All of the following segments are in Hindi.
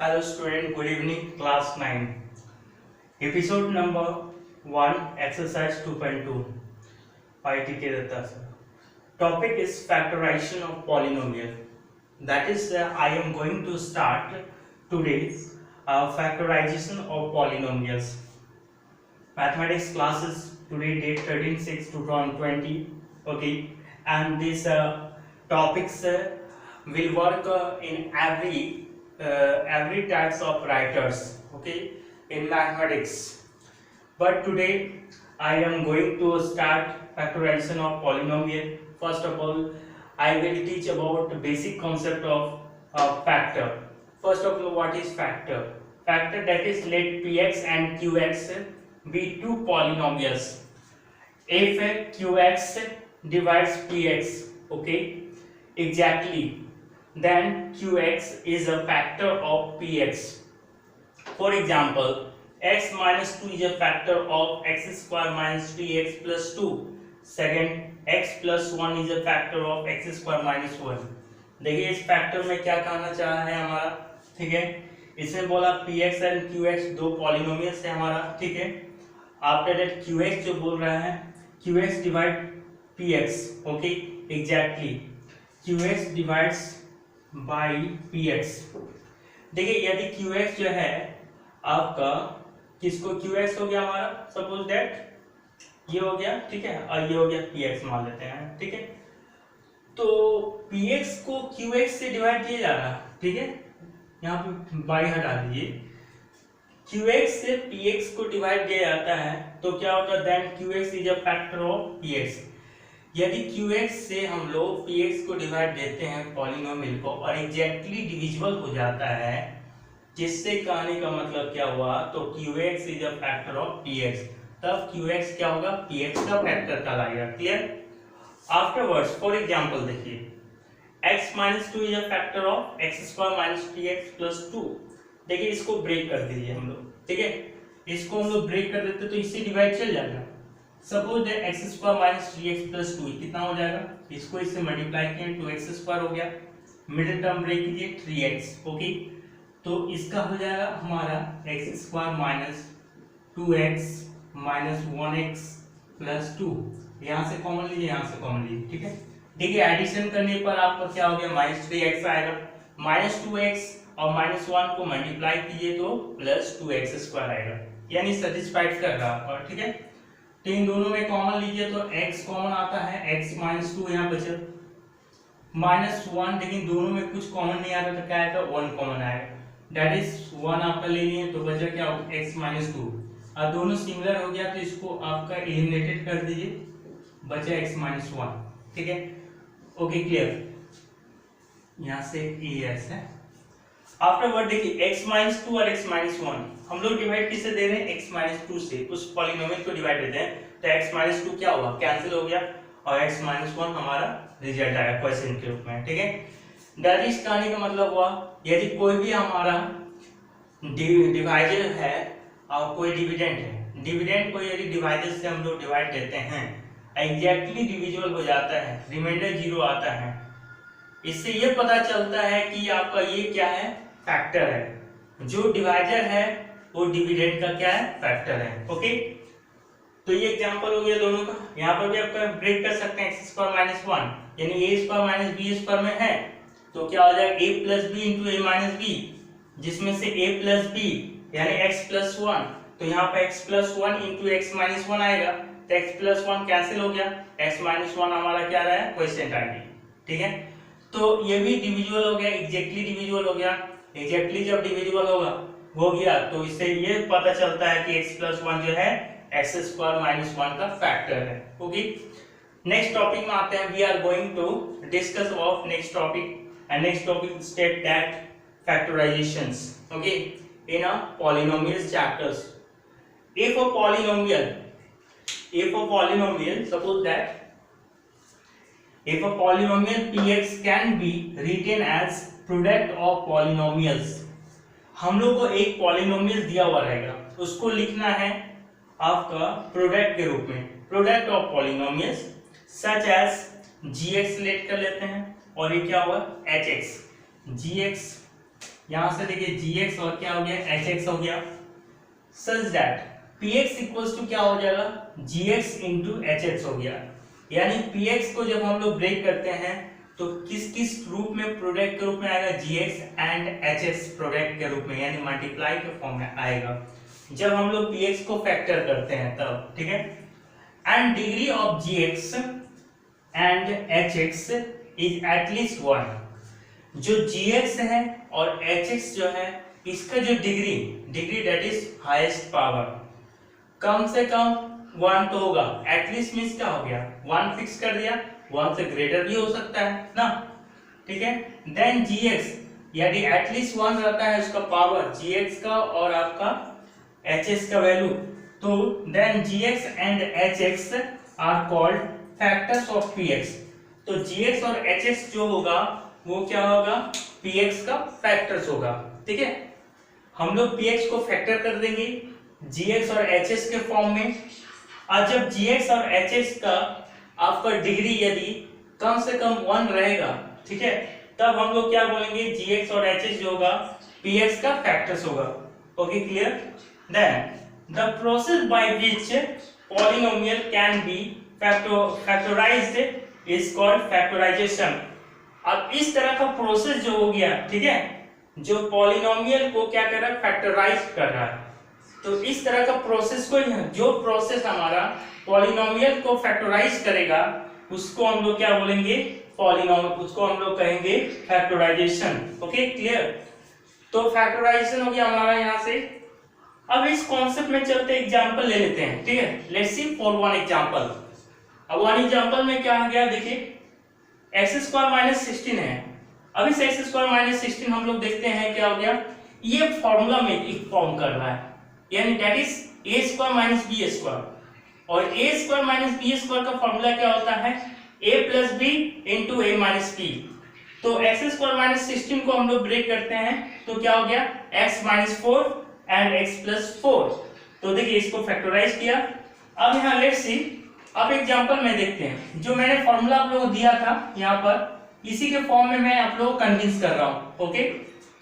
Hello student, good evening, class 9. Episode number 1, exercise 2.2. IT के Dutta sir. Topic is factorization of polynomial. That is, I am going to start today's factorization of polynomials. Mathematics classes today date 13/6/2020. Okay, and these topics will work in every types of writers, okay, in mathematics. But today I am going to start factorization of polynomial. First of all, I will teach about the basic concept of factor. First of all, what is factor? Factor, that is, let px and qx be two polynomials. If qx divides px, okay, exactly, then qx is a factor of px. For example, x minus 2 is a factor of x square minus 3x plus 2. Second, x plus 1 is a factor of x square minus 1. देखिए इस फैक्टर में क्या कहना चाहा है हमारा, ठीक है, इसमें बोला px एंड qx दो पॉलिनोमियल्स है हमारा, ठीक है. आफ्टर दैट qx जो बोल रहा है qx divide px, okay, exactly qx divides by px. देखिए यदि qx जो है आपका, किसको qx हो गया हमारा, सपोज दैट ये हो गया, ठीक है, और ये हो गया px मान लेते हैं, ठीक है. तो px को qx से डिवाइड किया जा रहा है, ठीक है, यहाँ पे बाई हटा दीजिए, qx से px को डिवाइड किया जाता है तो क्या होगा, then qx is a factor of px. यदि qx से हम लोग px को डिवाइड देते हैं पॉलिनोमियल को और एग्जैक्टली डिविजिबल हो जाता है, जिससे कहने का मतलब क्या हुआ, तो qx is a factor of px, तब qx क्या होगा, px का फैक्टर कहलाएगा. क्लियर? आफ्टरवर्ड्स, फॉर एग्जांपल देखिए, x minus 2 is a factor of x square minus 3x plus 2. देखिए इसको ब्रेक कर दीजिए हम लोग, ठीक है, इसको हम लोग ब्रेक कर देते तो इससे डिवाइड चल जाएगा. Suppose that x square minus 3x plus 2 कितना हो जाएगा, इसको इससे मल्टीप्लाई किए तो x स्क्वायर हो गया, मिडिल टर्म ब्रेक कीजिए 3x, ओके, तो इसका हो जाएगा हमारा x square minus 2x minus 1x plus 2. यहाँ से कॉमन लीजिए, यहाँ से कॉमन लीजिए, ठीक है. देखिए एडिशन करने पर आपका क्या हो गया, माइनस 3x आएगा, माइनस 2x और माइनस 1 को मल्टीप्लाई कीजिए तो प्लस 2x स्क्वायर आएगा, यानी सेटिस्फाइड कर रहा है, ठीक है. तो इन दोनों में कॉमन लीजिए तो x कॉमन आता है, x माइनस 2 यहाँ बचा, माइनस 1, लेकिन दोनों में कुछ कॉमन नहीं आ रहा तो क्या आएगा, 1 कॉमन आएगा, दैट इज 1 आपका ले लिए तो बचा क्या होगा, x माइनस 2. अब दोनों सिमिलर हो गया तो इसको आपका एलिमिनेटेड कर दीजिए, बचा x माइनस 1, ठीक है, ओके, क्लियर. यहाँ से ES है. आफ्टरवर्ड देखिए x माइनस 2 और x माइनस 1 हम लोग डिवाइड किससे दे रहे हैं, x माइनस 2 से, उस पॉलिनोमियल को डिवाइड देते हैं तो x माइनस 2 क्या हुआ, कैंसिल हो गया, और x माइनस 1 हमारा रिजल्ट आया क्वेश्चन के रूप में, ठीक है. दैट इज कहने का मतलब हुआ, यदि कोई भी हमारा डिवाइजर है और कोई डिविडेंड है, डिविडेंड को यदि डिवाइजर से हम लोग डिवाइड देते हैं, एग्जैक्टली डिविजिबल हो जाता है, रिमाइंडर 0 आता है, इससे ये पता चलता है कि आपका ये क्या है, फैक्टर है. जो डिवाइजर है वो डिविडेंड का क्या है, फैक्टर है, ओके. तो ये एग्जांपल हो गया दोनों का. यहाँ पर भी आप ब्रेक कर सकते हैं, x स्क्वायर माइनस 1 यानी a square minus b square में है तो क्या हो जाएगा, a plus b into a minus b, जिसमें से a प्लस बी यानी x प्लस 1, तो यहाँ पे x plus 1 into x minus 1 आएगा, तो x प्लस 1 कैंसिल हो गया, x माइनस 1 हमारा क्या रहा है, क्वेश्चन आईडी, ठीक है. तो ये भी डिविजिबल हो गया, एग्जैक्टली डिविजिबल हो गया. एग्जैक्टली जब डिविजिबल हो गया तो इससे ये पता चलता है कि x प्लस 1 जो है x स्क्वायर माइनस 1 का फैक्टर है, ओके. नेक्स्ट टॉपिक में आते हैं. We are going to discuss about next topic, and next topic state that factorisations, okay, in a polynomials chapters. If a polynomial, suppose that if a polynomial px can be written as product of polynomials, हम लोग को एक पॉलिनोमियल दिया हुआ रहेगा, उसको लिखना है आपका प्रोडक्ट के रूप में, product of polynomials such as gx let कर लेते हैं और ये क्या हुआ hx, gx यहाँ से देखिए gx और क्या हो गया hx हो गया, such that px equals to क्या हो जाएगा gx इंटू hx हो गया। यानी px को जब हम लोग ब्रेक करते हैं तो किस किस रूप में, प्रोडक्ट के रूप में आएगा, gx एंड hx प्रोडक्ट के रूप में, यानी मल्टीप्लाई के फॉर्म में आएगा जब हम लोग px को फैक्टर करते हैं तब, ठीक है। And degree of gx and hx is at least 1। जो gx है और hx जो है इसका जो degree that is highest power, कम से कम 1 तो होगा, एटलीस्ट मींस क्या हो गया 1 फिक्स कर दिया, 1 से ग्रेटर भी हो सकता है ना, ठीक है। देन gx यदि एटलीस्ट 1 रहता है उसका पावर gx का और आपका hx का वैल्यू, तो then gx and hx are called factors of px। तो gx और hx जो होगा वो क्या होगा px का फैक्टर्स होगा, ठीक है। हम लोग px को फैक्टर कर देंगे gx और hx के फॉर्म में, और जब gx और hx का आपका डिग्री यदि कम से कम 1 रहेगा, ठीक है, तब हम लोग क्या बोलेंगे gx और hx जो होगा px का फैक्टर्स होगा। Okay clear. Then the process by which polynomial can be factorised is called factorisation. अब इस तरह का प्रोसेस जो हो गया, ठीक है, जो पॉलिनोमियल को क्या कर रहा है फैक्टराइज कर रहा है, तो इस तरह का प्रोसेस को, जो प्रोसेस हमारा पॉलिनोमियल को फैक्टराइज करेगा उसको हम लोग क्या बोलेंगे पॉलिनोमियल, उसको हम लोग कहेंगे फैक्टराइजेशन। Okay clear. तो फैक्टराइजेशन हो गया हमारा यहाँ से। अब इस कॉन्सेप्ट में चलते एग्जांपल ले लेते हैं, ठीक है। Let's see for one example. अब वन एग्जांपल में क्या आ गया देखिए x² - 16 है। अब इस x² - 16 हम लोग देखते हैं क्या हो गया, ये फॉर्मूला में एक फॉर्म कर रहा है, यानी दैट इज a² - b², और a² - b² का फॉर्मूला क्या होता है a + b * a - b। तो x² - 16 को हम लोग ब्रेक करते हैं तो क्या हो गया x - 4 एंड x + 4। तो देखिए इसको फैक्टराइज किया। अब यहाँ लेट्स सी, अब एग्जांपल में देखते हैं, जो मैंने फॉर्मूला आप लोगों को दिया था यहाँ पर इसी के फॉर्म में मैं आप लोगों को कन्विंस कर रहा हूँ। ओके,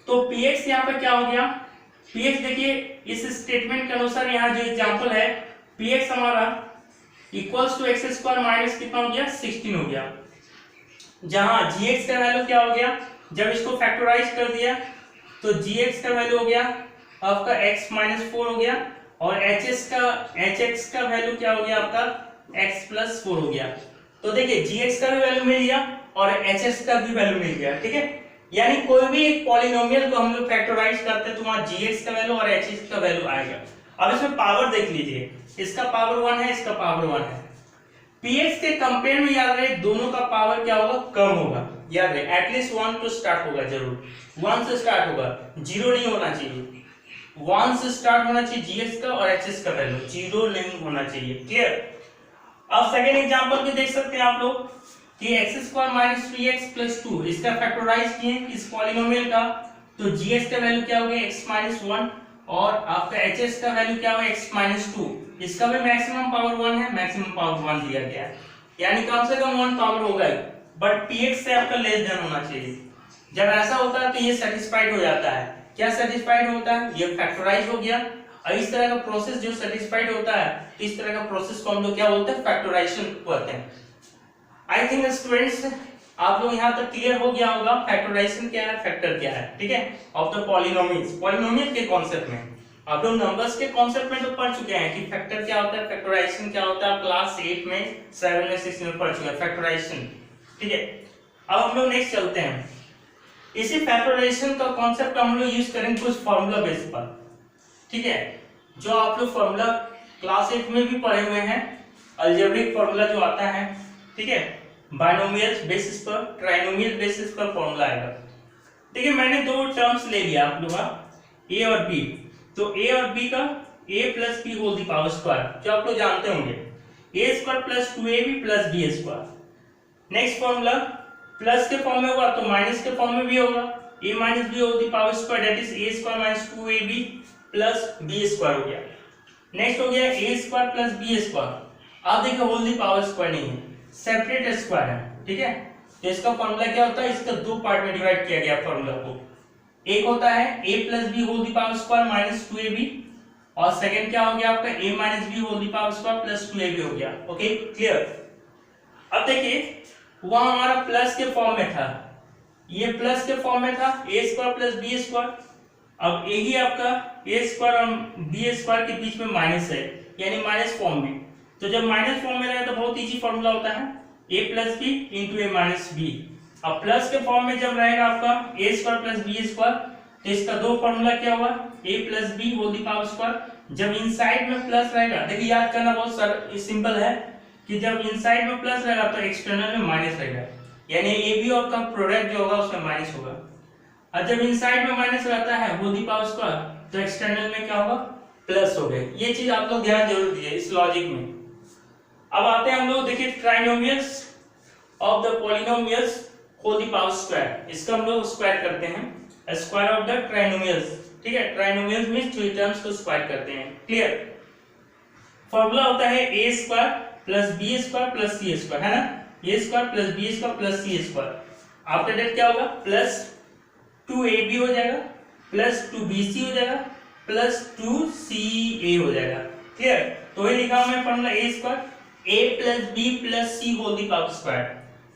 तो px यहाँ पे क्या हो गया, px देखिए इस स्टेटमेंट के अनुसार यहाँ जो एग्जांपल है px हमारा इक्वल्स टू x² माइनस कितना हो गया 16 हो गया, जहां gx का वैल्यू क्या हो गया, जब इसको फैक्टराइज कर दिया तो gx का वैल्यू हो गया आपका x - 4 हो गया, और hx का वैल्यू क्या हो गया आपका x + 4 हो गया। तो देखिए gx का भी वैल्यू मिल गया और hx का भी वैल्यू मिल गया, ठीक है। यानी कोई भी एक पॉलिनोमियल को हम लोग फैक्टराइज करते हैं तो वहां gx का वैल्यू और hx का वैल्यू आएगा। अब इसमें पावर देख लीजिए, इसका पावर 1 है, इसका पावर 1 है। px के कंपेयर में याद रहे दोनों का पावर क्या होगा कम होगा, याद रहे एटलीस्ट 1 तो स्टार्ट होगा, जरूर 1 से स्टार्ट होगा, 0 नहीं होना चाहिए, 1 से स्टार्ट होना चाहिए gx का और hx का वैल्यू 0 नहीं होना चाहिए। क्लियर। अब सेकेंड एग्जांपल भी देख सकते हैं आप लोग कि x² - 3x + 2 इसका फैक्टराइज किए इस पॉलिनोमियल का, तो gx का वैल्यू क्या हो गया x - 1 और आपका hx का वैल्यू क्या होगा x - 2। इसका भी मैक्सिमम पावर 1 है, मैक्सिमम पावर 1 दिया गया है, यानी कम से कम 1 पावर होगा ही, बट px से आपका लेस देन होना चाहिए। जब ऐसा होता है तो ये सेटिस्फाइड हो जाता है। क्या सेटिस्फाइड होता है, ये फैक्टराइज हो गया। और इस तरह का प्रोसेस जो सेटिस्फाइड होता है, इस तरह का प्रोसेस को हम लोग क्या बोलते हैं फैक्टराइजेशन कहते हैं। आई थिंक स्टूडेंट्स आप लोग यहाँ तक क्लियर हो गया होगा फैक्टराइजेशन क्या है, फैक्टर क्या है, ठीक है, ऑफ द पॉलिनोमियल्स। पॉलिनोमियल के कॉन्सेप्ट में आप लोग नंबर्स के कॉन्सेप्ट में तो पढ़ चुके हैं कि फैक्टर क्या होता है, फैक्टराइजेशन क्या होता है, क्लास 8 में 7 में 6 में पढ़ चुके हैं फैक्टराइजेशन, ठीक है। अब हम लोग नेक्स्ट चलते हैं। इसी फैक्टराइजेशन का कॉन्सेप्ट हम लोग यूज करेंगे कुछ फार्मूला बेस पर, ठीक है, जो आप लोग फार्मूला क्लास 8 में भी पढ़े हुए हैं, अलजेब्रिक फार्मूला जो आता है, ठीक है, बाइनोमियल बेसिस पर, ट्राइनोमियल बेसिस पर फार्मूला आएगा। देखिए मैंने दो टर्म्स ले लिया आप लोग a और b, तो a और b का a + b whole the power square जो आप लोग जानते होंगे, a² + 2ab + b²। Next formula plus के फॉर्म में हुआ तो माइनस के फॉर्म में भी होगा, a - b whole the power square that is a² - 2ab + b² हो गया। नेक्स्ट हो गया a² + b²। अब देखो होल द पावर स्क्वायर नहीं है, सेपरेट स्क्वायर है, ठीक है। तो इसका फॉर्मूला क्या होता है, इसका दो पार्ट में डिवाइड किया गया फॉर्मूला को, एक होता है a plus b whole the power square minus 2ab, और सेकंड क्या हो गया आपका a minus b whole the power square plus 2ab हो गया। Okay clear. अब देखिए वहां हमारा प्लस के फॉर्म में था, ये प्लस के फॉर्म में था a square plus b square, अब यही आपका a स्क्वायर और b स्क्वायर के बीच में माइनस है, यानी माइनस फॉर्म में। तो जब माइनस फॉर्म में रहे तो बहुत इजी फॉर्मूला होता है a plus b into a minus b. अब प्लस के फॉर्म में जब रहेगा आपका a square plus b square, तो इसका दो फॉर्मूला क्या हुआ a plus b whole the power square. जब इनसाइड में प्लस रहेगा, देखिए याद करना बहुत सिंपल है कि जब इनसाइड में प्लस रहेगा तो एक्सटर्नल में माइनस रहेगा, यानी ए बी और का प्रोडक्ट जो होगा उसमें माइनस होगा। और जब इनसाइड में माइनस रहता है होल द पावर स्क्वायर तो एक्सटर्नल में क्या होगा प्लस हो गया। ये चीज आप लोग ध्यान जरूर दीजिए इस लॉजिक में। अब आते हैं हम लोग देखिए trinomials of the polynomials whole the power square, इसका हम लोग स्क्वायर करते हैं, स्क्वायर ऑफ द ट्राइनोमियल्स। ठीक है, ट्राइनोमियल्स में थ्री टर्म्स को स्क्वायर करते हैं। क्लियर। फॉर्मूला होता है a square plus b square plus c square, है ना, a square plus b square plus c square. After that क्या होगा प्लस 2ab हो जाएगा प्लस 2bc हो जाएगा प्लस 2ca हो जाएगा। क्लियर। तो ये लिखा हमने formula a square a plus b plus c whole the power square,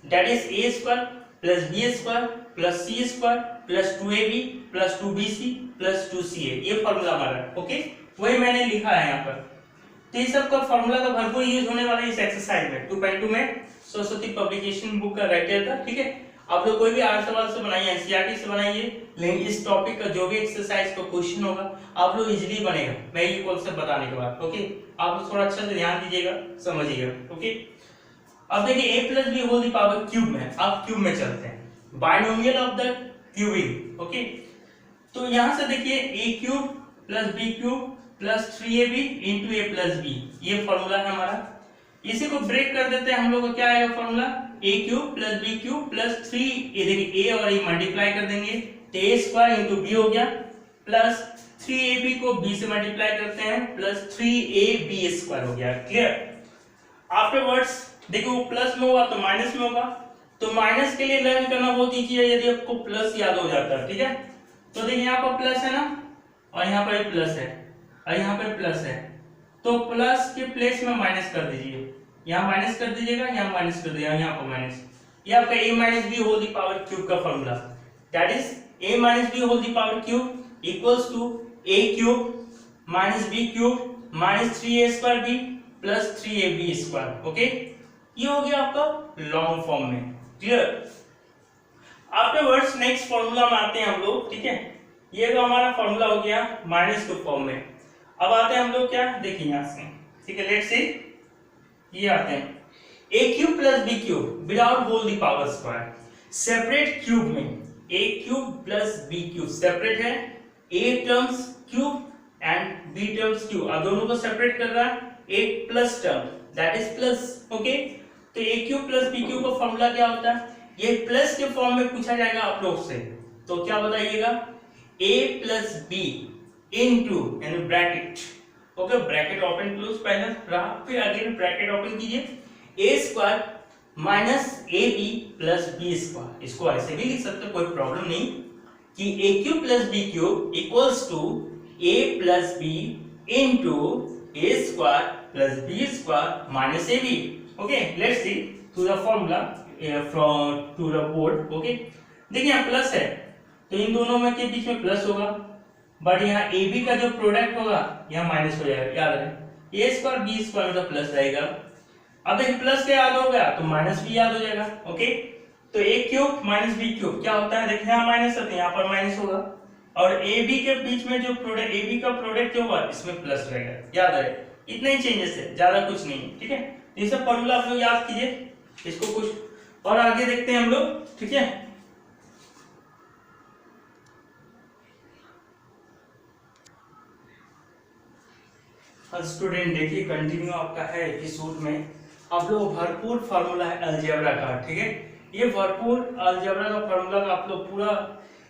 that is a square plus b square plus c square plus 2ab plus 2bc plus 2ca, ये फॉर्मूला हमारा। ओके, वही मैंने लिखा है यहाँ पर। तो ये सब का फॉर्मूला का भरपूर यूज होने वाला है इस एक्सरसाइज में। 2.2 में सरस्वती पब्लिकेशन बुक का राइटर था। ठीक है, आप लोग कोई भी 8 सवाल से बनाइए, एनसीईआरटी से बनाइए, लेकिन इस टॉपिक का जो भी एक्सरसाइज का क्वेश्चन होगा आप लोग इजीली बनेगा मैं ये कॉन्सेप्ट बताने के बाद। ओके, आप लोग थोड़ा अच्छा से ध्यान दीजिएगा, समझिएगा। ओके, अब देखिए a plus b whole the power cube में, अब क्यूब में चलते हैं, binomial of the cubing. Okay, तो यहां से देखिए a cube plus b cube plus 3ab into a plus b, ये फॉर्मूला है हमारा। इसी को ब्रेक कर देते हैं हम लोग को, क्या आएगा formula a cube plus b cube plus 3, ये देखिए a और e मल्टीप्लाई कर देंगे तो a स्क्वायर इंटू b हो गया प्लस 3ab को b से मल्टीप्लाई करते हैं प्लस 3ab स्क्वायर हो गया। क्लियर। आफ्टरवर्ड्स देखो वो प्लस में हुआ तो माइनस में होगा, तो माइनस के लिए लर्न करना बहुत इजी है यदि आपको प्लस याद हो जाता है। ठीक है, तो देखिए यहाँ पर प्लस है ना, और यहाँ पर भी प्लस है और यहाँ पर प्लस है, तो प्लस के प्लेस में माइनस कर दीजिए, यहाँ माइनस कर दीजिएगा, यहाँ माइनस कर दीजिएगा, यहाँ पर माइनस। ये आपका a minus b whole the power cube का formula, that is a minus b whole the power cube equals to a cube minus b cube minus 3a square b plus 3ab square. Okay, ये हो गया आपका लॉन्ग फॉर्म में। क्लियर। आफ्टरवर्ड्स नेक्स्ट फॉर्मूला में आते हैं हम लोग। ठीक है, ये तो हमारा फॉर्मूला हो गया माइनस के फॉर्म में। अब आते हैं हम लोग क्या, देखिए यहां से, ठीक है, लेट्स सी, ये आते हैं a cube plus b cube without whole the power square, separate cube में a cube plus b cube separate है, a terms cube and b terms cube, अब दोनों को सेपरेट कर रहा है, एक plus term that is plus. Okay, तो a cube plus b cube का फॉर्मूला क्या होता है, ये प्लस के फॉर्म में पूछा जाएगा आप लोग से, तो क्या बताइएगा a प्लस b इनटू यानी bracket. Okay, bracket open close पहले रहा, फिर अगेन ब्रैकेट ओपन कीजिए, a square minus ab plus b square, इसको ऐसे भी लिख सकते हो, कोई प्रॉब्लम नहीं, कि a cube plus b cube equals to a plus b into a square plus b square minus ab। Okay, let's see to the formula from to the board. Okay, देखिए यहाँ प्लस है तो इन दोनों में के बीच में प्लस होगा, बट यहाँ ए बी का जो प्रोडक्ट होगा यहाँ माइनस हो जाएगा, याद रहे ए स्क्वायर बी स्क्वायर मतलब प्लस रहेगा। अब देखिए प्लस के याद हो गया तो माइनस भी याद हो जाएगा। ओके, तो ए क्यूब माइनस बी क्यूब क्या होता है, देखिए यहाँ माइनस है तो यहाँ पर माइनस होगा, और ए बी के बीच में जो प्रोडक्ट ए बी का प्रोडक्ट जो होगा इसमें प्लस रहेगा, याद रहे, इतने ही चेंजेस है, ज्यादा कुछ नहीं है। ठीक है, ये सब फॉर्मूला आप लोग याद कीजिए, इसको कुछ और आगे देखते हैं हम लोग। ठीक है, स्टूडेंट देखिए कंटिन्यू आपका है एपिसोड में, आप लोग भरपूर फार्मूला है अलजेब्रा का। ठीक है, ये भरपूर अलजेब्रा का फार्मूला का आप लोग पूरा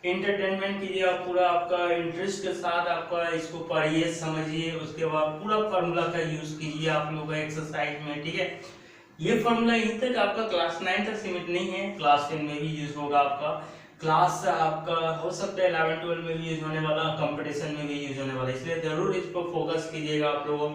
एंटरटेनमेंट कीजिए, आप पूरा आपका इंटरेस्ट के साथ आपका इसको पढ़िए समझिए, उसके बाद पूरा फार्मूला का यूज कीजिए आप लोग का एक्सरसाइज में। ठीक है, ये फार्मूला यहीं तक आपका क्लास 9 तक सीमित नहीं है, क्लास 10 में भी यूज होगा आपका, क्लास आपका हो सकता है 11 12 में भी यूज होने वाला, कंपटीशन में भी यूज होने वाला, इसलिए जरूर इस पर फोकस कीजिएगा आप लोगों।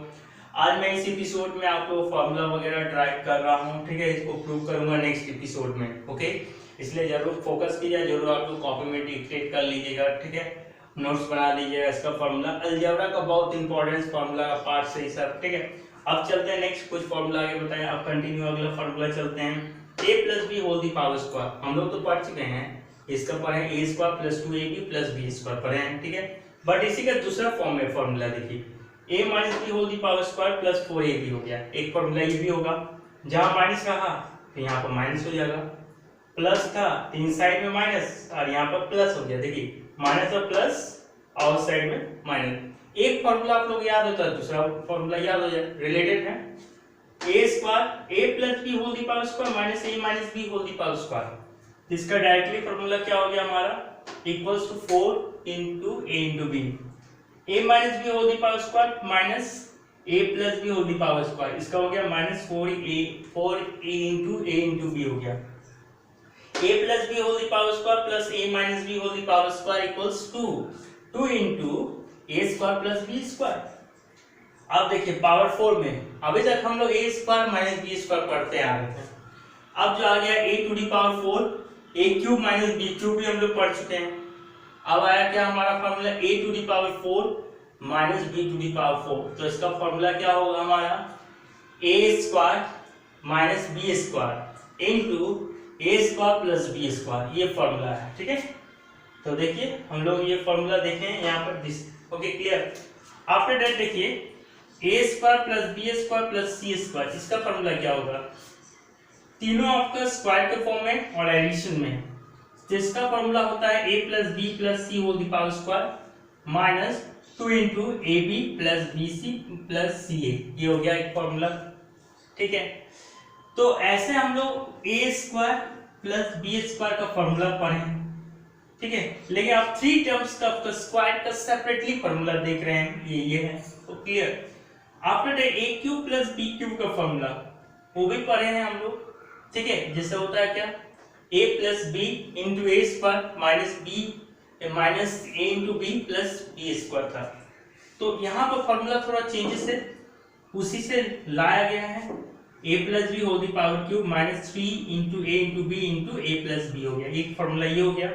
आज मैं इस एपिसोड में आपको फॉर्मूला वगैरह ड्राइव कर रहा हूँ, ठीक है, इसको प्रूव करूंगा नेक्स्ट एपिसोड में, ओके। इसलिए जरूर फोकस कीजिए, जरूर आप लोग कॉपी में डिक्टेट कर लीजिएगा, ठीक है, नोट्स बना लीजिएगा। इसका फॉर्मूला अलजेब्रा का बहुत इंपॉर्टेंट फॉर्मूला का पार्ट से ही सब, ठीक है। अब चलते हैं नेक्स्ट, कुछ फॉर्मूला आगे बताएं। अब कंटिन्यू अगला फॉर्मूला चलते हैं। a plus b whole the power square हम लोग तो पढ़ चुके हैं, इसका पढ़े a square plus 2ab plus b square पढ़े हैं, ठीक है। बट इसी का दूसरा फॉर्म में फॉर्मूला देखिए, a minus b whole the power square plus 4ab हो गया। एक फॉर्मूला ये भी होगा, जहां माइनस रहा तो यहाँ पर माइनस हो जाएगा, प्लस था तीन साइड में माइनस और यहाँ पर प्लस हो गया। देखिए माइनस और प्लस और साइड में माइनस। एक फॉर्मूला आप लोग याद होता है, दूसरा फॉर्मूला याद हो जाए, रिलेटेड है। a square a plus b whole the power square minus a minus b whole the power square, इसका डायरेक्टली फॉर्मूला क्या हो गया हमारा, equals to 4 into a into b। a minus b whole the power square minus a plus b whole the power square, इसका हो गया minus 4a into a into b हो गया। a plus b whole the power square plus a minus b whole the power square equals to 2 into a square plus b square. अब देखिए पावर 4 में अभी तक हम लोग a square minus b square पढ़ते आ रहे थे। अब जो आ गया a to the power 4, a cube minus b cube भी हम लोग पढ़ चुके हैं। अब आया क्या हमारा formula, a to the power 4 minus b to the power 4, तो इसका फॉर्मूला क्या होगा हमारा, a square minus b square into a square plus b square, ये फॉर्मूला है, ठीक है। तो देखिए हम लोग ये फॉर्मूला देखें यहाँ पर this, okay clear. After that देखिए a square plus b square plus c square, इसका फॉर्मूला क्या होगा, तीनों आपका स्क्वायर के फॉर्म में और एडिशन में, तो इसका फॉर्मूला होता है a plus b plus c whole the power square minus 2 into ab plus bc plus ca, ये हो गया एक फॉर्मूला, ठीक है। तो ऐसे हम लोग a square plus b square का फॉर्मूला पढ़े, ठीक है। लेकिन आप थ्री टर्म्स का स्क्वायर का सेपरेटली फॉर्मूला देख रहे हैं, ये है, तो clear. After that a cube plus b cube का फॉर्मूला वो भी पढ़े हैं हम लोग, ठीक है। जैसे होता है क्या, a plus b into a square minus b minus a into b plus b square था। तो यहाँ पर फॉर्मूला थोड़ा चेंजेस है, उसी से लाया गया है। a plus b whole the power cube minus 3 into a into b into a plus b हो गया, एक फॉर्मूला ये हो गया।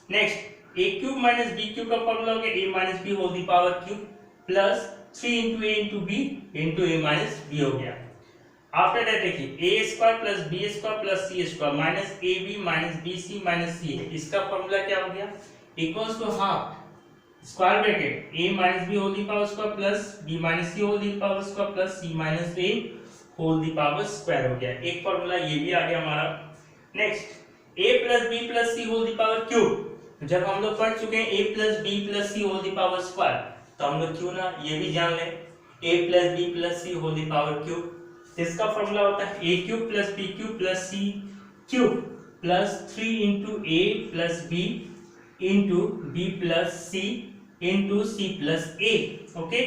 Next a cube minus b cube का फॉर्मूला हो गया a minus b whole the power cube plus 3 into a into b into a minus b हो गया। आफ्टर दैट देखिए a square plus b square plus c square minus a b minus b c minus c, इसका फॉर्मूला क्या हो गया, equals to half square bracket a minus b whole the power square plus b minus c whole the power square plus c minus a whole the power square हो गया। एक फॉर्मूला ये भी आ गया हमारा। Next a plus b plus c whole the power cube, जब हम लोग पढ़ चुके हैं a plus b plus c whole the power square, तो हम लोग क्यों ना ये भी जान लें a plus b plus c whole the power cube, इसका फॉर्मूला होता है a cube plus b cube plus c cube plus 3 into a plus b into b plus c into c plus a, okay.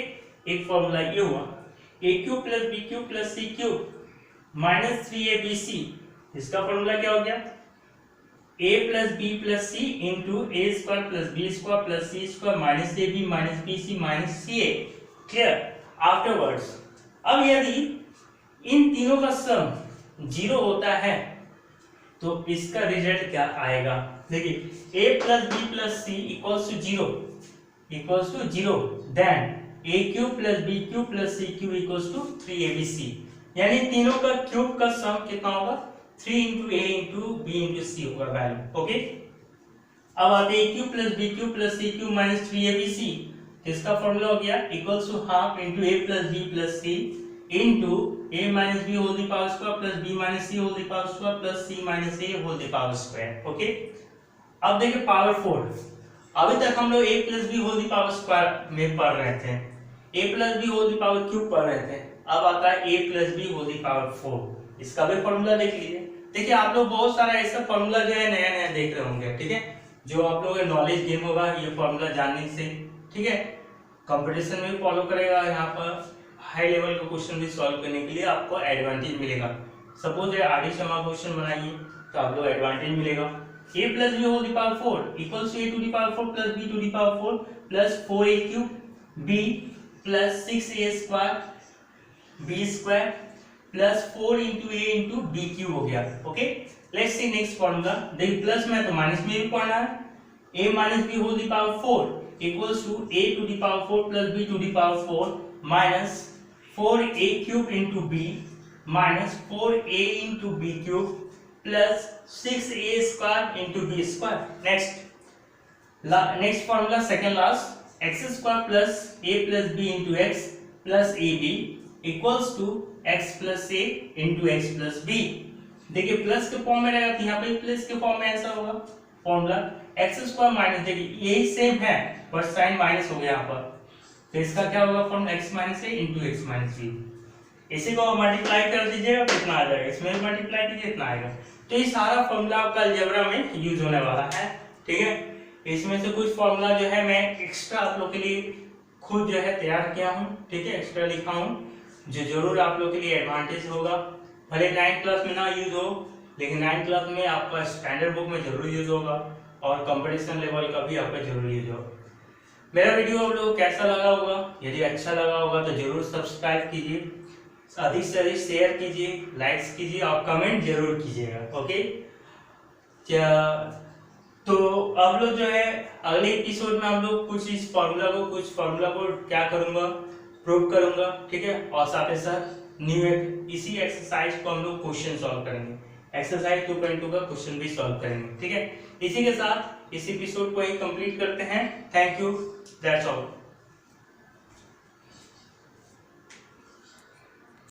एक फॉर्मूला ये हुआ a cube plus b cube plus c cube minus 3abc, इसका फॉर्मूला क्या हो गया, a plus b plus c into a square plus b square plus C square minus a b minus b c minus c a, clear. Afterwards अब यदि इन तीनों का सम 0 होता है तो इसका रिजल्ट क्या आएगा, देखिए a plus b plus c equals to 0 then a cube plus b cube plus c cube equals to 3abc, यानी तीनों का क्यूब का सम कितना होगा, 3 into a into b into c होगा वैल्यू, ओके। अब आते a cube plus b cube plus c cube minus 3abc, इसका फॉर्मूला हो गया equals to half into a plus b plus c into a minus b whole the power square plus b minus c whole the power square plus c minus a whole the power square, okay. अब देखिए पावर 4, अभी तक हम लोग a plus b whole the power square में पढ़ रहे थे, a plus b whole the power cube पढ़ रहे थे। अब आता है a plus b whole the power 4, इसका भी फॉर्मूला देख लीजिए। देखिए आप लोग बहुत सारा ऐसा फॉर्मूला जो है नया नया देख रहे होंगे, ठीक है, जो आप लोगों का नॉलेज गेन होगा ये फॉर्मूला जानने से, ठीक है। कंपटीशन में भी फॉलो करेगा, यहाँ पर हाई लेवल का क्वेश्चन भी सॉल्व करने के लिए आपको एडवांटेज मिलेगा। सपोज आरडी शर्मा क्वेश्चन बनाइए तो आप लोग एडवांटेज मिलेगा, a plus b whole the power 4 equals to a to the power 4 plus b to the power 4 plus 4a cube b plus 6a square b square plus 4 into a into b cube हो गया। Okay, let's see next formula. देखिए प्लस में तो माइनस में भी पढ़ना है, a minus b whole the power 4 equals to a to the power 4 plus b to the power 4 minus 4a cube into b minus 4a into b cube plus 6a square into b square. Next formula second last, x square plus a plus b into x plus ab equals to x plus a into x plus b। देखिए प्लस के फॉर्म में रहेगा तो यहाँ पे प्लस के फॉर्म में ऐसा होगा फॉर्मूला x स्क्वायर माइनस, देखिए यही सेम है पर साइन माइनस हो गया यहाँ पर, तो इसका क्या होगा form x minus a into x minus b। इसी को मल्टीप्लाई कर दीजिएगा कितना आ जाएगा, इसमें मल्टीप्लाई कीजिए इतना आएगा। तो ये सारा फॉर्मूला आपका अलजेब्रा में यूज होने वाला है, ठीक है। इसमें से कुछ फॉर्मूला जो है मैं एक्स्ट्रा आप लोग के लिए खुद जो है तैयार किया हूँ, ठीक है, एक्स्ट्रा लिखा हूँ जो जरूर आप लोग के लिए एडवांटेज होगा। भले 9th क्लास में ना यूज हो, लेकिन 9th क्लास में आपका स्टैंडर्ड बुक में जरूर यूज होगा और कंपटीशन लेवल का भी आपका जरूर यूज होगा। मेरा वीडियो आप लोगों को कैसा लगा होगा, यदि अच्छा लगा होगा तो जरूर सब्सक्राइब कीजिए, अधिक से अधिक शेयर कीजिए, लाइक्स कीजिए और कमेंट जरूर कीजिएगा। ओके, तो अब लोग जो है अगले एपिसोड में हम लोग कुछ फॉर्मूला को क्या करूंगा, प्रूव करूंगा, ठीक है, और साथ ही साथ न्यू इसी एक्सरसाइज को हम लोग क्वेश्चन सॉल्व करेंगे, एक्सरसाइज 2.2 का क्वेश्चन भी सॉल्व करेंगे, ठीक है। इसी के साथ इस एपिसोड को ही कंप्लीट करते हैं। Thank you, that's all.